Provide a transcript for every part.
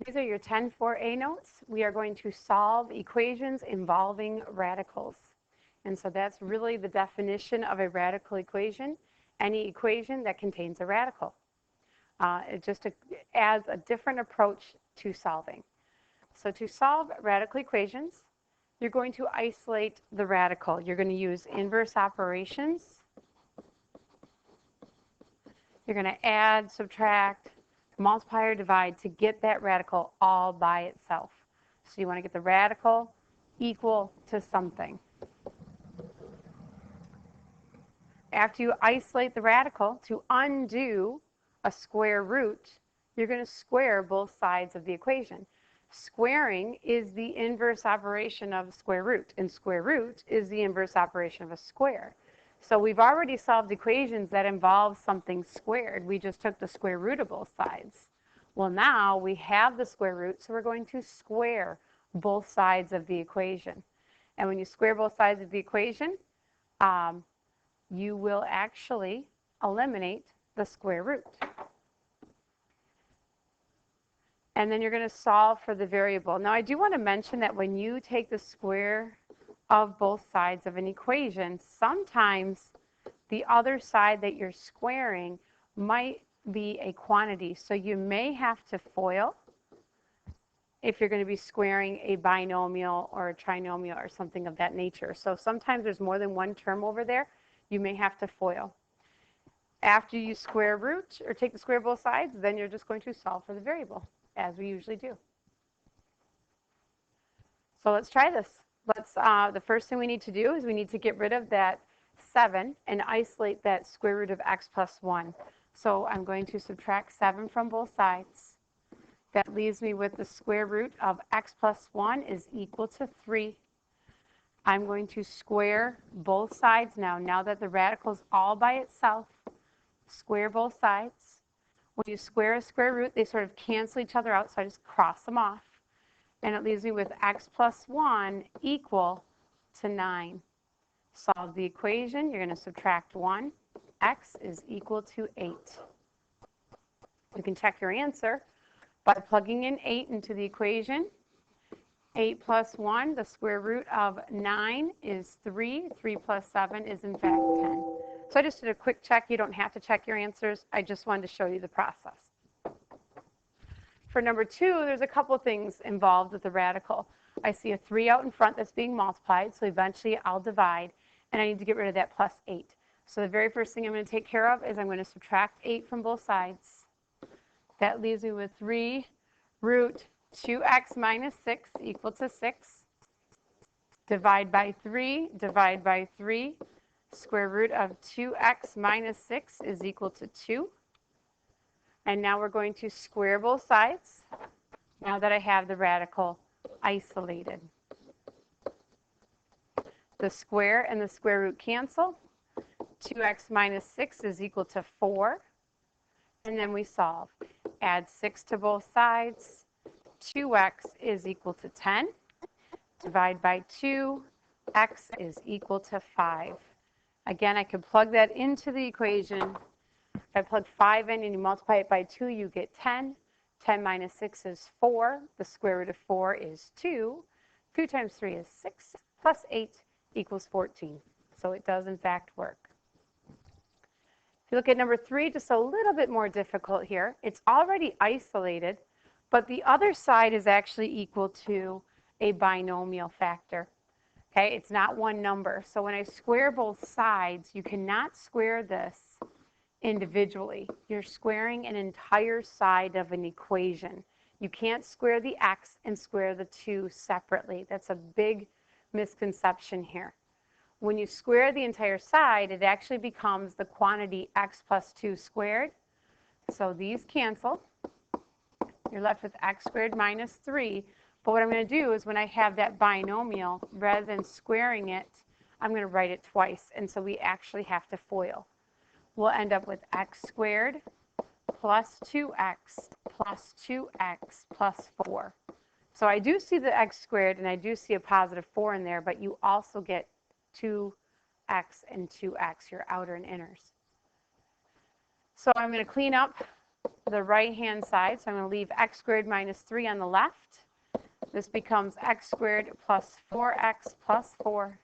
These are your 10-4A notes. We are going to solve equations involving radicals. And so that's really the definition of a radical equation, any equation that contains a radical. It just adds a different approach to solving. So to solve radical equations, you're going to isolate the radical. You're going to use inverse operations. You're going to add, subtract, multiply or divide to get that radical all by itself. So you want to get the radical equal to something. After you isolate the radical, to undo a square root, you're going to square both sides of the equation. Squaring is the inverse operation of a square root, and square root is the inverse operation of a square. So we've already solved equations that involve something squared. We just took the square root of both sides. Well, now we have the square root, so we're going to square both sides of the equation. And when you square both sides of the equation, you will actually eliminate the square root. And then you're going to solve for the variable. Now, I do want to mention that when you take the square of both sides of an equation, sometimes the other side that you're squaring might be a quantity. So you may have to FOIL if you're going to be squaring a binomial or a trinomial or something of that nature. So sometimes there's more than one term over there. You may have to FOIL. After you square root or take the square of both sides, then you're just going to solve for the variable, as we usually do. So let's try this. The first thing we need to do is we need to get rid of that 7 and isolate that square root of x plus 1. So I'm going to subtract 7 from both sides. That leaves me with the square root of x plus 1 is equal to 3. I'm going to square both sides now that the radical is all by itself. Square both sides. When you square a square root, they sort of cancel each other out, so I just cross them off. And it leaves me with x plus 1 equal to 9. Solve the equation. You're going to subtract 1. X is equal to 8. You can check your answer by plugging in 8 into the equation. 8 plus 1, the square root of 9 is 3. 3 plus 7 is in fact 10. So I just did a quick check. You don't have to check your answers. I just wanted to show you the process. For number 2, there's a couple things involved with the radical. I see a 3 out in front that's being multiplied, so eventually I'll divide, and I need to get rid of that plus 8. So the very first thing I'm going to take care of is I'm going to subtract 8 from both sides. That leaves me with 3 root 2x minus 6 equal to 6. Divide by 3, divide by 3. Square root of 2x minus 6 is equal to 2. And now we're going to square both sides now that I have the radical isolated. The square and the square root cancel. 2x minus 6 is equal to 4. And then we solve. Add 6 to both sides. 2x is equal to 10. Divide by 2. X is equal to 5. Again, I can plug that into the equation. If I plug 5 in and you multiply it by 2, you get 10. 10 minus 6 is 4. The square root of 4 is 2. 2 times 3 is 6. Plus 8 equals 14. So it does, in fact, work. If you look at number 3, just a little bit more difficult here. It's already isolated, but the other side is actually equal to a binomial factor. Okay, it's not one number. So when I square both sides, you cannot square this individually. You're squaring an entire side of an equation. You can't square the x and square the 2 separately. That's a big misconception here. When you square the entire side, it actually becomes the quantity x plus 2 squared. So these cancel. You're left with x squared minus 3. But what I'm going to do is when I have that binomial, rather than squaring it, I'm going to write it twice. And so we actually have to FOIL. We'll end up with x squared plus 2x plus 2x plus 4. So I do see the x squared, and I do see a positive 4 in there, but you also get 2x and 2x, your outer and inners. So I'm going to clean up the right-hand side. So I'm going to leave x squared minus 3 on the left. This becomes x squared plus 4x plus 4.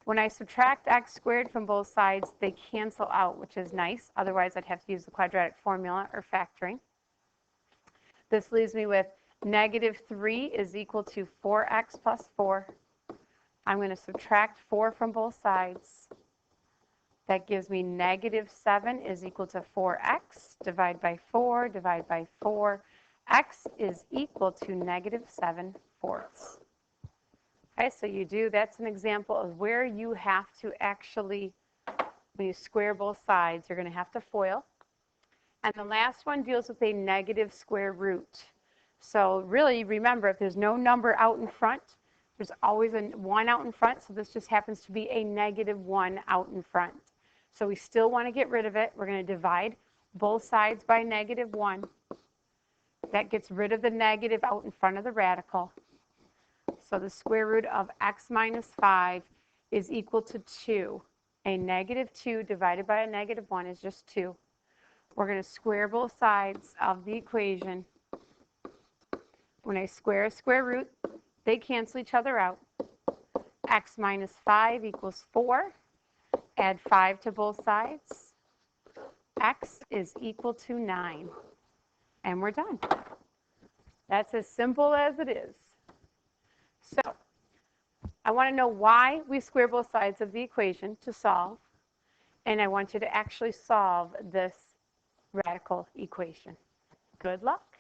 When I subtract x squared from both sides, they cancel out, which is nice. Otherwise, I'd have to use the quadratic formula or factoring. This leaves me with negative 3 is equal to 4x plus 4. I'm going to subtract 4 from both sides. That gives me negative 7 is equal to 4x. Divide by 4, divide by 4. X is equal to negative 7/4. Okay, so that's an example of where you have to actually, when you square both sides, you're going to have to FOIL. And the last one deals with a negative square root. So really, remember, if there's no number out in front, there's always a 1 out in front. So this just happens to be a negative 1 out in front. So we still want to get rid of it. We're going to divide both sides by negative 1. That gets rid of the negative out in front of the radical. So the square root of x minus 5 is equal to 2. A negative 2 divided by a negative 1 is just 2. We're going to square both sides of the equation. When I square a square root, they cancel each other out. X minus 5 equals 4. Add 5 to both sides. X is equal to 9. And we're done. That's as simple as it is. So I want to know why we square both sides of the equation to solve. And I want you to actually solve this radical equation. Good luck.